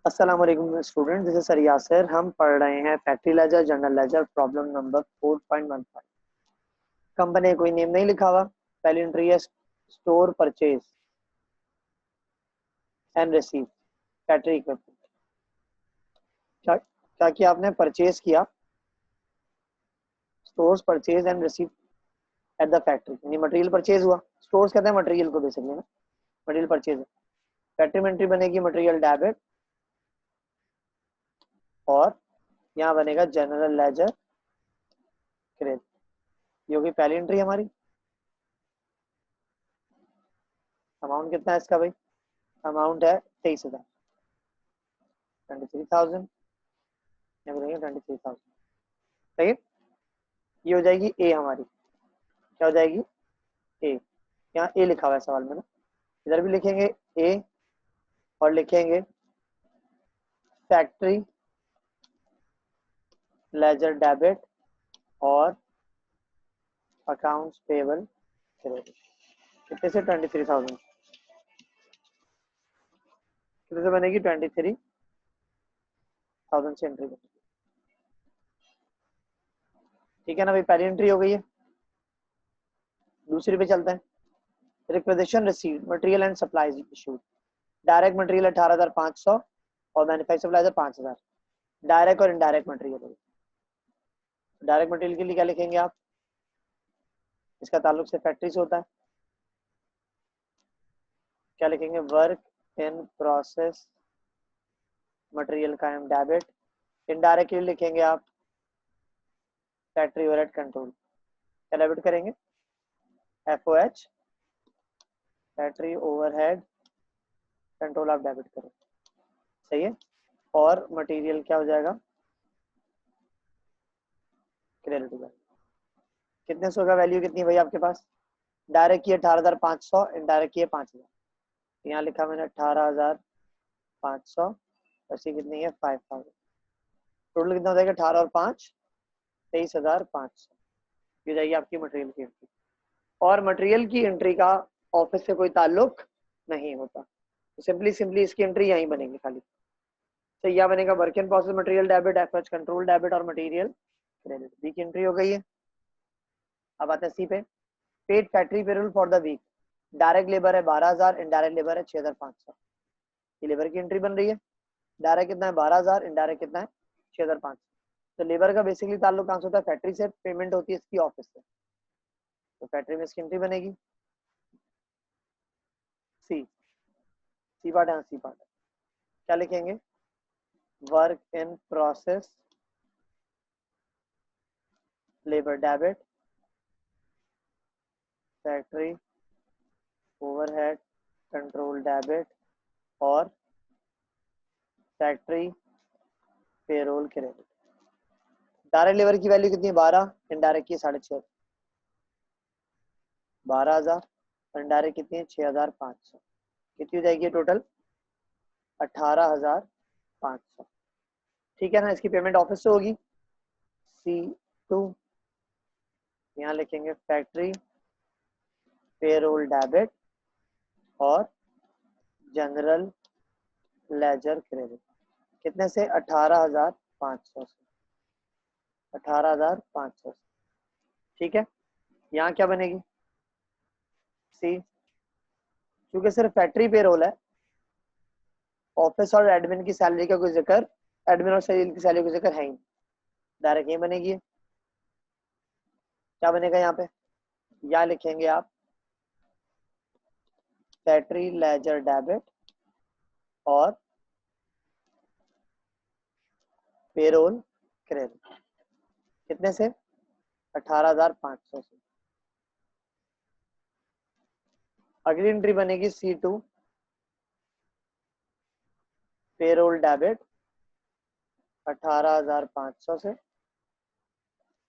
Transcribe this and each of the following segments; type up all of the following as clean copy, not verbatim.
अस्सलाम वालेकुम student, this is sir Yasir. हम पढ़ रहे हैं factory ledger, general ledger, problem number 4.15। Company का कोई नेम नहीं लिखा हुआ। पहली एंट्री है store purchase and receive factory equipment. क्या क्या किया आपने? परचेज किया, stores purchase and receive at the factory, यानी मटेरियल परचेज हुआ। स्टोर्स कहते हैं मटेरियल को बेसिकली ना, मटेरियल परचेज है। फैक्ट्री में एंट्री बनेगी मटेरियल डेबिट, और यहाँ बनेगा जनरल लेजर क्रेडिट। ये होगी पहली एंट्री हमारी। अमाउंट कितना है इसका भाई? अमाउंट है 23,000, 23,000, 23,000। सही है। ये हो जाएगी ए हमारी। क्या हो जाएगी? ए। यहाँ ए लिखा हुआ है सवाल में ना, इधर भी लिखेंगे ए और लिखेंगे फैक्ट्री लेजर डेबिट और अकाउंट्स पेबल क्रेडिट। कितने से? 23,000। कितने से बनेगी? 23,000 से एंट्री बनेगी। ठीक है ना भाई, पहली एंट्री हो गई है। दूसरी पे चलते हैं। Requisition received material and supplies issued. Direct material 18,500 और मैन्युफैक्चर सप्लाईज 5,000। डायरेक्ट और इनडायरेक्ट मटेरियल। डायरेक्ट मटेरियल के लिए क्या लिखेंगे आप? इसका ताल्लुक से फैक्ट्री से होता है। क्या लिखेंगे? वर्क इन प्रोसेस मटेरियल का एम डेबिट। इनडायरेक्ट के लिए लिखेंगे आप फैक्ट्री ओवरहेड कंट्रोल। क्या डेबिट करेंगे? FOH, फैक्ट्री ओवरहेड कंट्रोल आप डेबिट करें। सही है। और मटेरियल क्या हो जाएगा? क्रेडिट हो जाएगा। कितने सौ का वैल्यू कितनी है भाई आपके पास? डायरेक्ट की 18,500, इनडायरेक्ट की है 5,000। यहाँ लिखा मैंने 18,500, ऐसी कितनी है? 5,000। टोटल कितना हो जाएगा? 18 और 5, 23,500। ये जाएगी आपकी मटेरियल की एंट्री। और मटेरियल की एंट्री का ऑफिस से कोई ताल्लुक नहीं होता, तो सिंपली सिंपली इसकी एंट्री यहीं बनेगी खाली। तो यह बनेगा work in process material debit, FH control debit और मटेरियल क्रेडिट। बी की एंट्री हो गई है। अब आते हैं सी पे। Paid factory payroll for the week. Direct labour है 12,000, इनडायरेक्ट लेबर है 6,500। ये लेबर की एंट्री बन रही है। डायरेक्ट कितना है? 12,000, इनडायरेक्ट कितना है? 6,500। तो लेबर का बेसिकली ताल्लुक कहां से होता है? फैक्ट्री से। पेमेंट होती है इसकी ऑफिस से, तो फैक्ट्री में इसकी एंट्री बनेगी। सी सी पार्ट है, सी पार्ट है। क्या लिखेंगे? Work in process labour debit, factory overhead control debit और factory payroll credit. Direct labour की वैल्यू कितनी है? 12, इनडायरेक्ट की 6,500, 12,000। इनडायरेक्ट कितनी है? 6,500। कितनी हो जाएगी टोटल? 18,500। ठीक है ना। इसकी पेमेंट ऑफिस से होगी। C2। यहाँ लिखेंगे फैक्ट्री पेरोल डेबिट और जनरल लेजर क्रेडिट। कितने से? 18,500 से। 18,500 से। ठीक है। यहाँ क्या बनेगी? सी। क्योंकि सिर्फ फैक्ट्री पेरोल है, ऑफिस और एडमिन की सैलरी का कोई जिक्र, एडमिन और सेल की सैलरी का जिक्र है ही। डायरेक्ट यही बनेगी। क्या बनेगा यहाँ पे? या लिखेंगे आप फैक्ट्री लेजर डेबिट और पेरोल क्रेडिट। कितने से? 18,500 से। अगली एंट्री बनेगी C2 पेरोल डेबिट 18,500 से,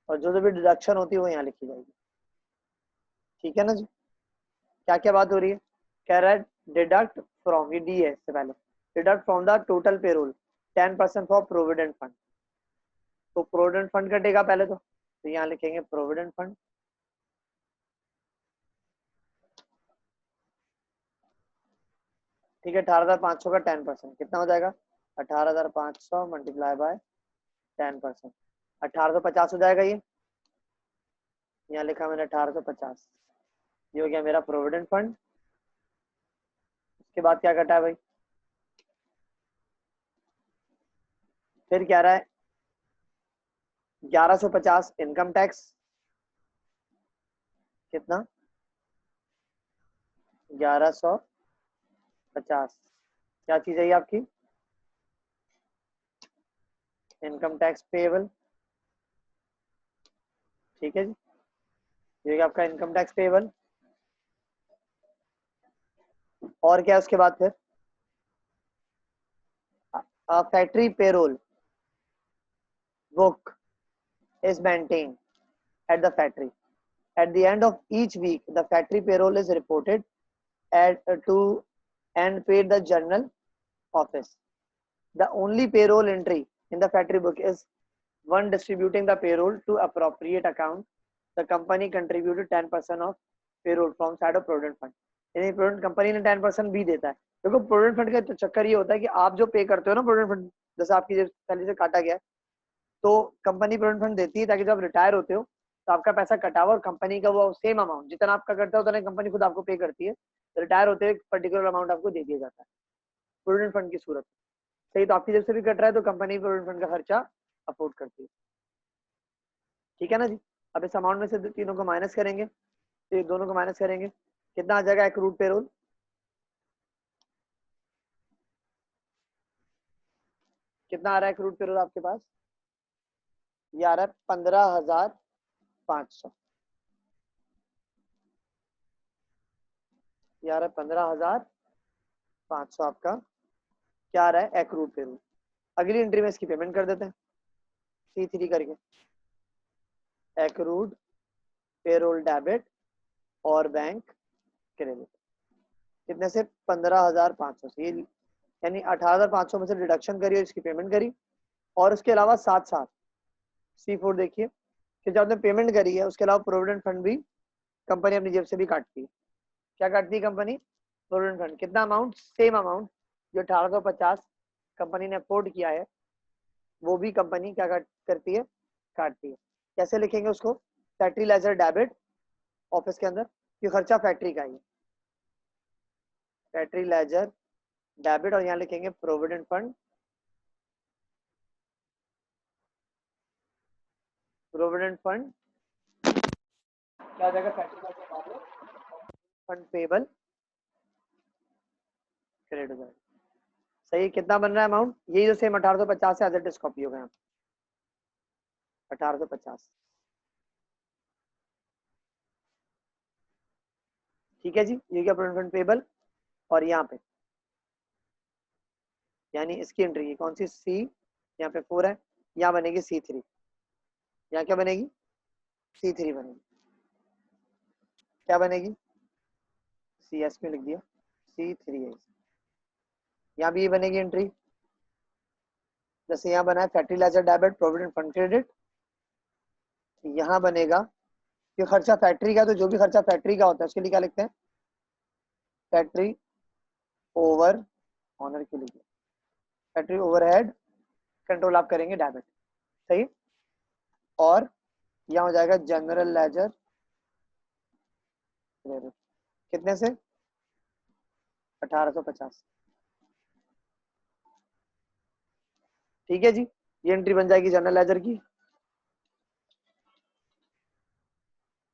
और जो भी डिडक्शन होती है वो यहाँ लिखी जाएगी। ठीक है ना जी। क्या क्या बात हो रही है? कह रहा है डिडक्ट फ्रॉम, ये डी है इससे पहले, deduct from the total payroll 10% for provident fund. तो प्रोविडेंट फंड कटेगा पहले तो यहाँ लिखेंगे प्रोविडेंट फंड। ठीक है। 18,500 का 10% कितना हो जाएगा? 18,500 मल्टीप्लाई बाय 10%, 1850 हो जाएगा। ये यहाँ लिखा मैंने 1850। ये हो गया मेरा प्रोविडेंट फंड। उसके बाद क्या कटा है भाई, फिर क्या रहा है 1150 इनकम टैक्स। कितना 1150, क्या चीज है ये आपकी, इनकम टैक्स पेएबल। ठीक है जी, ये आपका इनकम टैक्स पेएबल। और क्या उसके बाद फिर factory payroll book is maintained at the factory. At the end of each week, the factory payroll is reported to and paid the journal office. The only payroll entry in the factory book is one distributing the payroll to appropriate account. The company contributed 10% of payroll from side of provident fund. यानी provident company ने 10% भी देता है। देखो provident fund का तो चक्कर ये होता है कि आप जो पे करते हो ना प्रोविडेंट फंड, जैसे आपकी सैलरी से काटा गया तो कंपनी प्रोविडेंट फंड देती है ताकि जब रिटायर होते हो तो आपका पैसा कटा हुआ और कंपनी का वो सेम अमाउंट जितना आपका करता है उतना कंपनी खुद आपको पे करती है। रिटायर होते हुए पर्टिकुलर अमाउंट आपको दे दिया जाता है प्रोविडेंट फंड की सूरत में। सही, तो आपकी जब से भी कट रहा है तो कंपनी प्रोविडेंट फंड का खर्चा अफोर्ड करती है। ठीक है ना जी। अब इस अमाउंट में से तीनों को माइनस करेंगे तो ये दोनों को माइनस करेंगे, कितना आ जाएगा एक्रूड पेरोल, कितना आ रहा है एक्रूड पेरोल आपके पास, ये आ रहा है 15,500। ये आ रहा है 15,500 आपका क्या आ रहा है एक्रूड पेरोल। अगली एंट्री में इसकी पेमेंट कर देते हैं C3 करके, एक्रूड पेरोल डेबिट और बैंक क्रेडिट। कितने से 15,500 से, यानी 18,500 में से डिडक्शन करी और इसकी पेमेंट करी। और उसके अलावा साथ साथ C4 देखिए कि जब आपने पेमेंट करी है उसके अलावा प्रोविडेंट फंड भी कंपनी अपनी जेब से भी काटती है। क्या काटती है कंपनी, प्रोविडेंट फंड। कितना अमाउंट, सेम अमाउंट जो 1850 कंपनी ने अफोर्ड किया है वो भी कंपनी क्या करती है, काटती है। कैसे लिखेंगे उसको, फैक्ट्री लेजर डेबिट ऑफिस के अंदर, ये खर्चा फैक्ट्री का ही है, फैक्ट्री लेजर डेबिट, और यहाँ लिखेंगे प्रोविडेंट फंड, प्रोविडेंट फंड क्या हो जाएगा, factory ledger fund payable credit हो जाएगा। सही, कितना बन रहा है अमाउंट, यही जो सेम 1850 से एज इट इज कॉपी हो गया 1850। ठीक है जी, ये क्या प्रोविडेंट फंड पेबल, और यहाँ पे यानी इसकी एंट्री है कौन सी, सी, यहाँ पे 4 है, यहाँ बनेगी C3, यहाँ क्या बनेगी C3 बनेगी, क्या बनेगी CS में लिख दिया C3 है। यहाँ भी ये बनेगी एंट्री, जैसे यहाँ बना है factory ledger debit provident fund credit, यहाँ बनेगा कि खर्चा फैक्ट्री का, तो जो भी खर्चा फैक्ट्री का होता है उसके लिए क्या लिखते हैं, फैक्ट्री ओवर ऑनर के लिए, फैक्ट्री ओवरहेड कंट्रोल आप करेंगे डेबिट। सही, और यहाँ हो जाएगा जनरल लेजर क्रेडिट, कितने से 1850। ठीक है जी, ये एंट्री बन जाएगी जनरल लेजर की,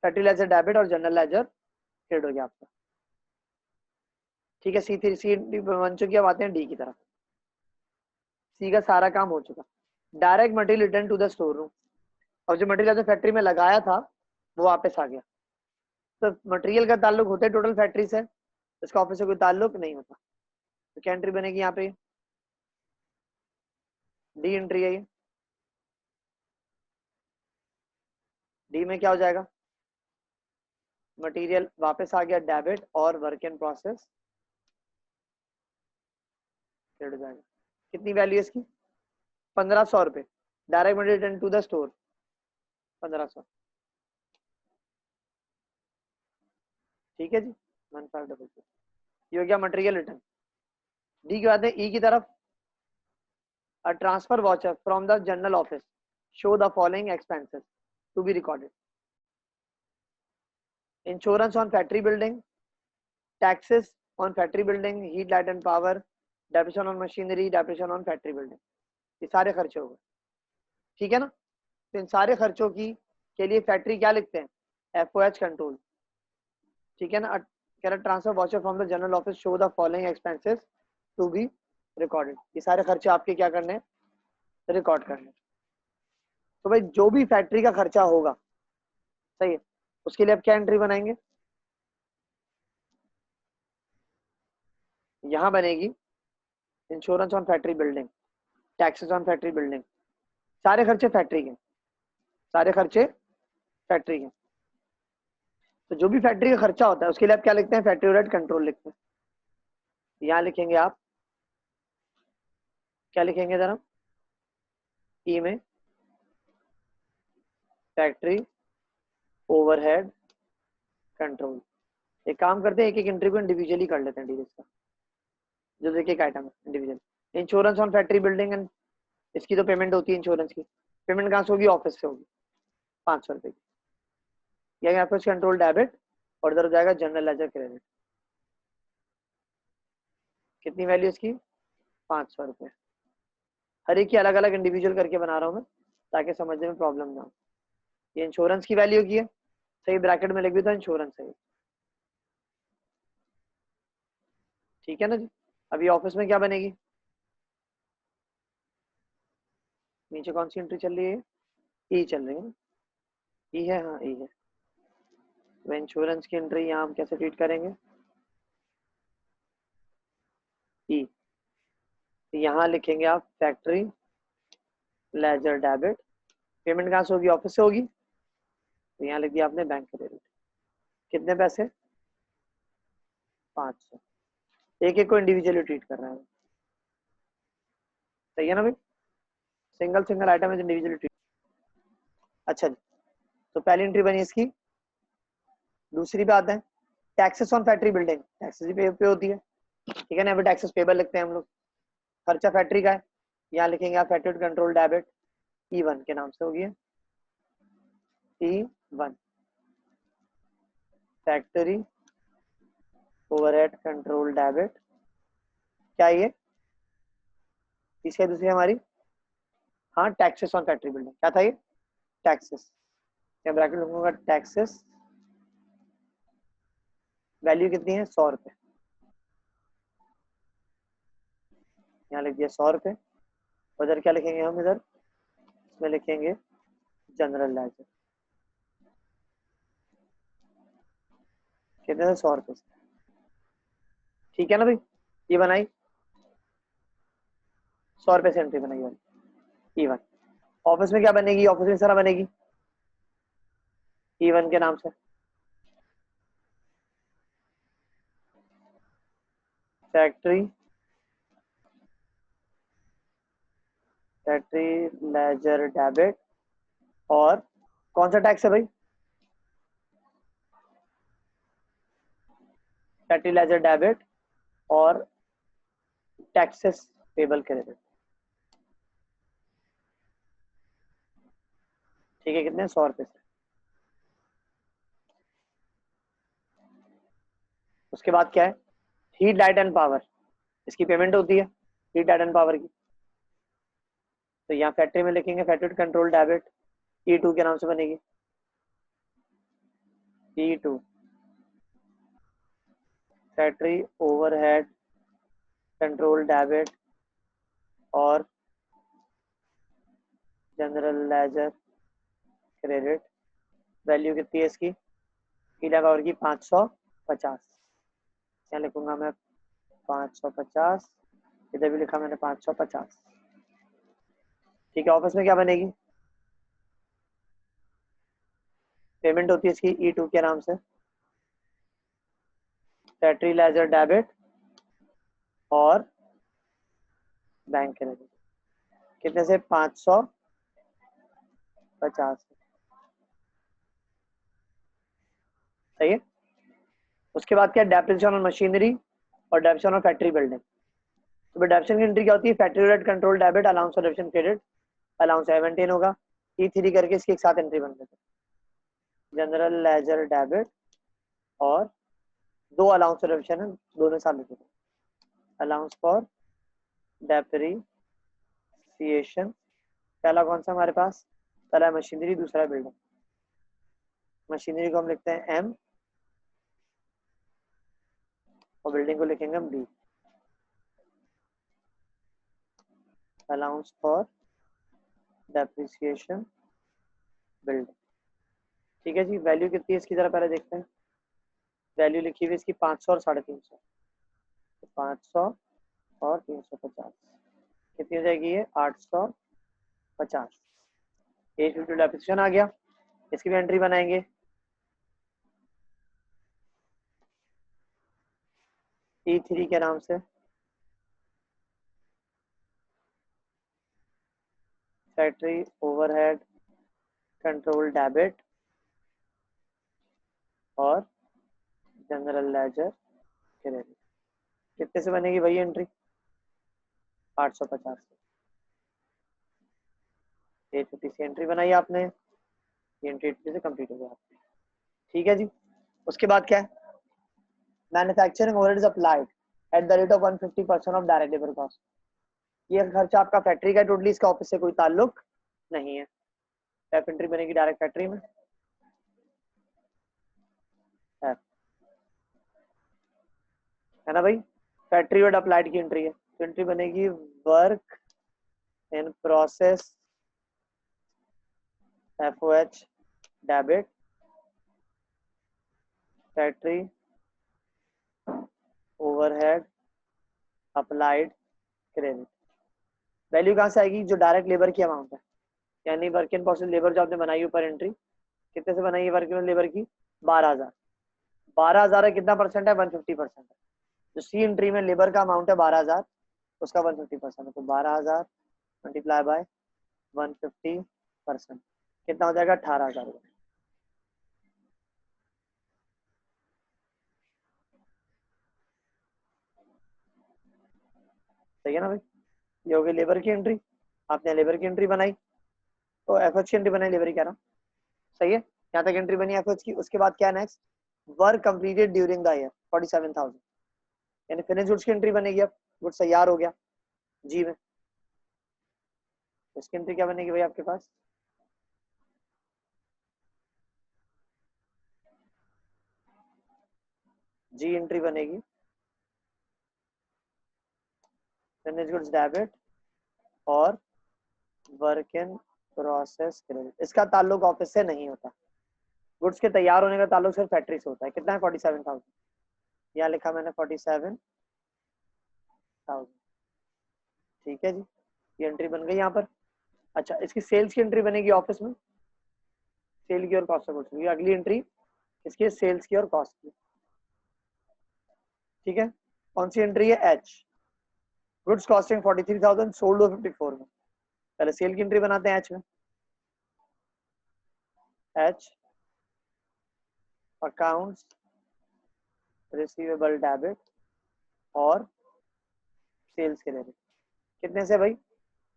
फैक्ट्री लेजर डेबिट और जनरल लेजर क्रेडिट हो गया आपका। ठीक है, C3 बन चुकी है, अब आते हैं D की तरफ। सी का सारा काम हो चुका, direct material return to the store room. अब जो मटेरियल आपने फैक्ट्री में लगाया था वो वापस आ गया, तो मटेरियल का ताल्लुक होता है टोटल फैक्ट्री से, इसका ऑफिस से कोई ताल्लुक नहीं होता। तो क्या एंट्री बनेगी यहाँ पे, डी एंट्री है ये। डी में क्या हो जाएगा, मटेरियल वापस आ गया डेबिट और वर्क इन प्रोसेस क्रेडिट हो जाएगा। कितनी वैल्यू है इसकी, 1500 रुपए, direct material return to the store 1500। ठीक है जी, 1500 ये हो गया मटेरियल रिटर्न। डी के बाद है ई की तरफ, a transfer voucher from the general office show the following expenses to be recorded: insurance on factory building, taxes on factory building, heat, light and power, depreciation on machinery, depreciation on factory building. ये सारे खर्चे हो गए, ठीक है ना। तो इन सारे खर्चों की के लिए फैक्ट्री क्या लिखते हैं, FOH कंट्रोल, ठीक है ना। कह रहा transfer voucher from the general office show the following expenses to be recorded. ये सारे खर्चे आपके क्या करने हैं, रिकॉर्ड करने। तो भाई जो भी फैक्ट्री का खर्चा होगा, सही है, उसके लिए आप क्या एंट्री बनाएंगे, यहां बनेगी insurance on factory building, taxes on factory building, सारे खर्चे फैक्ट्री के, सारे खर्चे फैक्ट्री के। तो जो भी फैक्ट्री का खर्चा होता है उसके लिए आप क्या लिखते हैं, फैक्ट्री ओवरहेड कंट्रोल लिखते हैं। यहां लिखेंगे आप, क्या लिखेंगे जरा, ई में फैक्ट्री ओवरहेड कंट्रोल। एक काम करते हैं, एक एक एंट्री को इंडिविजुअली कर लेते हैं डीरेक्ट का, जो एक एक आइटम है individual. Insurance on factory building and इसकी तो पेमेंट होती है, इंश्योरेंस की पेमेंट कहाँ से होगी, ऑफिस से होगी, 500 रुपए की। यहाँ पे कंट्रोल डेबिट और इधर हो जाएगा जनरल लेजर क्रेडिट। कितनी वैल्यू इसकी, 500 रुपए। हर एक की अलग अलग इंडिविजुअल करके बना रहा हूँ मैं ताकि समझने में प्रॉब्लम ना हो। ये इंश्योरेंस की वैल्यू की है, सही, ब्रैकेट में लिख भी तो इंश्योरेंस है, ठीक है ना जी। अभी ऑफिस में क्या बनेगी, नीचे कौन सी एंट्री चल रही है, ई चल रही है, ई है, हाँ ई है। तो इंश्योरेंस की एंट्री यहाँ हम कैसे ट्रीट करेंगे, ई। यहाँ लिखेंगे आप फैक्ट्री लेजर डेबिट, पेमेंट कहाँ से होगी, ऑफिस से होगी, तो यहाँ लिख दिया आपने बैंक क्रेडिट। कितने पैसे, 500। एक एक को इंडिविजुअली ट्रीट कर रहा है, सही है ना भाई, single single item is individually treat. अच्छा जी, तो पहली एंट्री बनी इसकी। दूसरी पे आते हैं, taxes on factory building, taxes भी पे होती है, ठीक है ना। अभी टैक्सेस पेबल लिखते हैं हम लोग, खर्चा फैक्ट्री का है, यहाँ लिखेंगे आप फैक्ट्री कंट्रोल डेबिट, E1 के नाम से होगी, E1 factory overhead control debit. क्या ये, इसके दूसरी हमारी, हाँ टैक्सेस ऑन फैक्ट्री बिल्डिंग, क्या था ये, टैक्सेस, क्या ब्रैकेट लिखूंगा, टैक्सेस, वैल्यू कितनी है, 100 रुपए, यहाँ लिख दिया 100 रुपए। उधर क्या लिखेंगे हम, इधर इसमें लिखेंगे जनरल लेजर, कितने से, 100 रुपए, ठीक है ना भाई। ये बनाई 100 रुपए से एंट्री बनाई वाली E1। ऑफिस में क्या बनेगी, ऑफिस में सारा बनेगी E1 के नाम से, फैक्ट्री लेजर डेबिट, और कौन सा टैक्स है भाई, फैक्ट्री लेजर डेबिट और टैक्सेस पेबल क्रेडिट, ठीक है। कितने, 100 रुपए से। उसके बाद क्या है, हीट लाइट एंड पावर, इसकी पेमेंट होती है हीट लाइट एंड पावर की। तो यहाँ फैक्ट्री में लिखेंगे फैक्ट्री कंट्रोल डेबिट, E2 के नाम से बनेगी, E2 factory overhead control debit और जनरल लेजर क्रेडिट। वैल्यू कितनी है इसकी, हीट पावर की 550, यहाँ लिखूंगा मैं 550, इधर भी लिखा मैंने 550, ठीक है। ऑफिस में क्या बनेगी, पेमेंट होती है इसकी E2 के नाम से, फैक्ट्री लेजर डेबिट और बैंक क्रेडिट, कितने से, 550, सही है। उसके बाद क्या, डेप्रिसिएशन ऑन मशीनरी और डेप्रिसिएशन ऑन फैक्ट्री बिल्डिंग, तो डेबिशन की एंट्री क्या होती है, factory rate control debit allowance और डेबिशन क्रेडिट, अलाउंस है मेंटेन होगा, E3 करके इसकी एक साथ एंट्री बन देते हैं, जनरल लेजर डेबिट और दो अलाउंस और डेबिशन है, दोनों साथ लिखते हैं, अलाउंस फॉर डेप्रिसिएशन, पहला कौन सा हमारे पास, पहला मशीनरी, दूसरा बिल्डिंग, मशीनरी को हम लिखते हैं M और बिल्डिंग को लिखेंगे हम B, allowance for depreciation building. ठीक है जी, वैल्यू कितनी है इसकी जरा पहले देखते हैं, वैल्यू लिखी हुई इसकी 500 और 350, 500 और 350 कितनी हो जाएगी ये 850, 850 डेप्रिसिएशन आ गया, इसकी भी एंट्री बनाएंगे, E3 के नाम से, फैक्ट्री ओवरहेड कंट्रोल डेबिट और जनरल लेजर क्रेडिट, कितने से बनेगी वही एंट्री 850 से, 850 से एंट्री बनाई आपने, ये एंट्री 850 से कंप्लीट हो गया आपकी। ठीक है जी, उसके बाद क्या है, manufacturing overheads applied at the rate of 150% of direct labour cost, ये खर्चा आपका फैक्ट्री का, टोटली इसका ऑफिस से कोई ताल्लुक नहीं है, एफ एंट्री बनेगी डायरेक्ट फैक्ट्री में, एफ है ना भाई, फैक्ट्री और अप्लाइड की एंट्री है, तो एंट्री बनेगी work in process FOH debit factory overhead applied credit, value कहाँ से आएगी, जो डायरेक्ट लेबर की अमाउंट है, यानी वर्क इन प्रोसेस लेबर जो आपने बनाई ऊपर एंट्री, कितने से बनाई है वर्क इन लेबर की 12,000, 12,000 है, कितना परसेंट है 150% है, जो सी एंट्री में लेबर का अमाउंट है 12,000, उसका 150% है, तो 12,000 मल्टीप्लाई बाय 150%, कितना हो जाएगा 18,000 रुपये। सही है ना भाई, ये हो गई लेबर की एंट्री, आपने लेबर की एंट्री बनाई, तो एफएच की एंट्री बनाई, लेबर ही कह रहा हूँ, सही है, यहाँ तक एंट्री बनी एफएच की, उसके बाद क्या next, work completed during the year 47,000, यानी फिनिश गुड्स की एंट्री बनेगी, अब गुड्स तैयार हो गया जी में, इसकी एंट्री क्या बनेगी भाई आपके पास, जी एंट्री बनेगी, फिनिश गुड्स डेबिट और वर्क इन प्रोसेस क्रेडिट, इसका ताल्लुक ऑफिस से नहीं होता, गुड्स के तैयार होने का ताल्लुक सिर्फ फैक्ट्री से होता है, कितना है 47,000, यहाँ लिखा मैंने 47,000, ठीक है जी, ये एंट्री बन गई यहाँ पर। अच्छा, इसकी सेल्स की एंट्री बनेगी ऑफिस में, सेल की और कॉस्ट ऑफ गुड्स की, अगली एंट्री इसकी सेल्स की और कॉस्ट की, ठीक है, कौन सी एंट्री है एच, गुड्स कॉस्टिंग 43,000 सोल्ड 54 में, पहले सेल की एंट्री बनाते हैं एच में, एच अकाउंट्स रिसीवेबल डेबिट और सेल्स क्रेडिट, कितने से भाई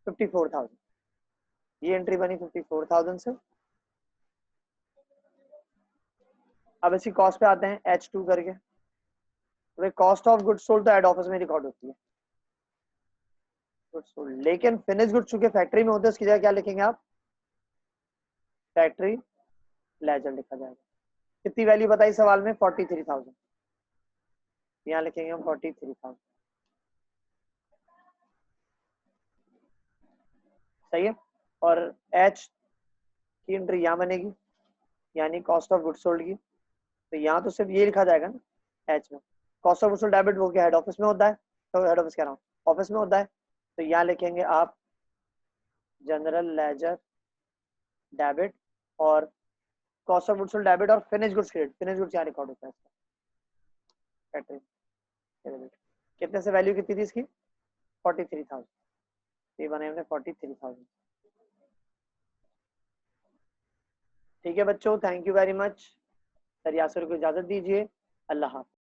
54,000, ये एंट्री बनी 54,000 से। अब इसी कॉस्ट पे आते हैं H2 करके, तो कॉस्ट ऑफ गुड्स सोल्ड तो हेड ऑफिस में रिकॉर्ड होती है गुड्स सोल्ड, लेकिन फिनिश गुड्स चूंकि फैक्ट्री में होते हैं, उसकी जगह क्या लिखेंगे आप, फैक्ट्री लेजर लिखा जाएगा, कितनी वैल्यू बताई सवाल में 43,000, यहाँ लिखेंगे हम 43,000, सही है, और H की एंट्री यहाँ बनेगी, यानी कॉस्ट ऑफ गुड्स सोल्ड की, तो यहाँ तो सिर्फ ये लिखा जाएगा ना एच में, cost of goods sold debit वो क्या हेड ऑफिस में होता है, तो हेड ऑफिस कह रहा हूँ ऑफिस में होता है, तो यहाँ लिखेंगे आप जनरल लेजर डेबिट और cost of goods sold debit और finish goods credit, finish goods यहाँ रिकॉर्ड होता है इसका, कितने से वैल्यू कितनी थी इसकी 43,000, ये बने हमने 43,000। ठीक है बच्चों, thank you very much, sir Yasar को इजाजत दीजिए, अल्लाह हाफ़िज़।